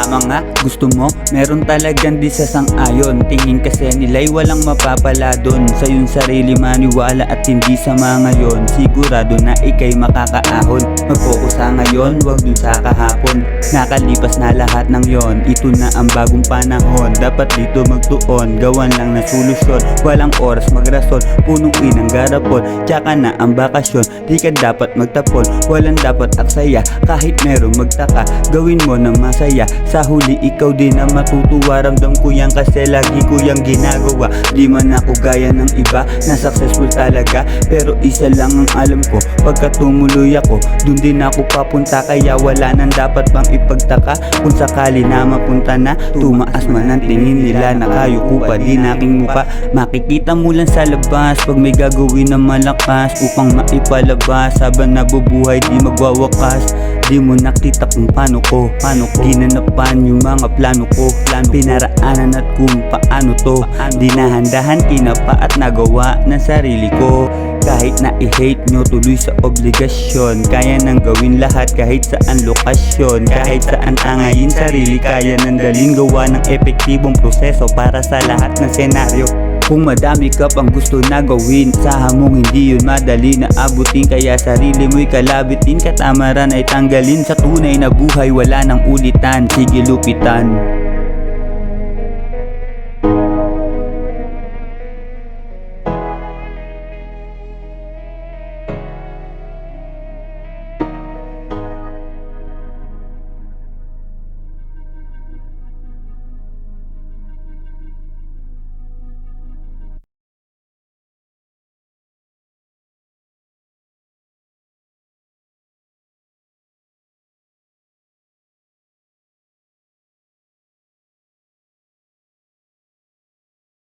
tama nga, gusto mo, meron talagang di sasang-ayon. Tingin kasi nila'y walang mapapala dun sa iyong sarili, maniwala at hindi sama ngayon. Sigurado na ika'y makakaahon. Mag-focus sa ngayon, wag dun sa kahapon. Nakalipas na lahat ng yon, ito na ang bagong panahon. Dapat dito magtuon, gawan lang na solusyon. Walang oras magrason, punuin ang garapon. Tsaka na ang bakasyon, di ka dapat magtapon. Walang dapat aksaya, kahit merong magtaka, gawin mo ng masaya. Sa huli ikaw din na matutuwa. Ramdam ko yan kasi lagi ko yang ginagawa. Di man ako gaya ng iba na successful talaga, pero isa lang ang alam ko, pagka tumuloy ako, dun din ako papunta. Kaya wala nang dapat pang ipagtaka. Kung sakali na mapunta na, tumaas man ang tingin nila, nakayuko pa din aking muka. Makikita mo lang sa labas pag may gagawin na malakas, upang maipalabas habang nabubuhay di magwawakas. Di mo nakita kung paano ko ginanapan yung mga plano ko. Pinaraanan at kung paano to dinahandahan, kinapa at nagawa ng sarili ko. Kahit na i-hate nyo, tuloy sa obligasyon. Kaya nang gawin lahat kahit saan lokasyon. Kahit saan tangayin sarili, kaya nang dalhin gawa ng epektibong proseso para sa lahat ng senaryo. Kung madami ka pang gusto na gawin, saha mong hindi yun madali na abutin. Kaya sarili mo'y kalabitin, katamaran ay tanggalin. Sa tunay na buhay wala nang ulitan, sige lupitan.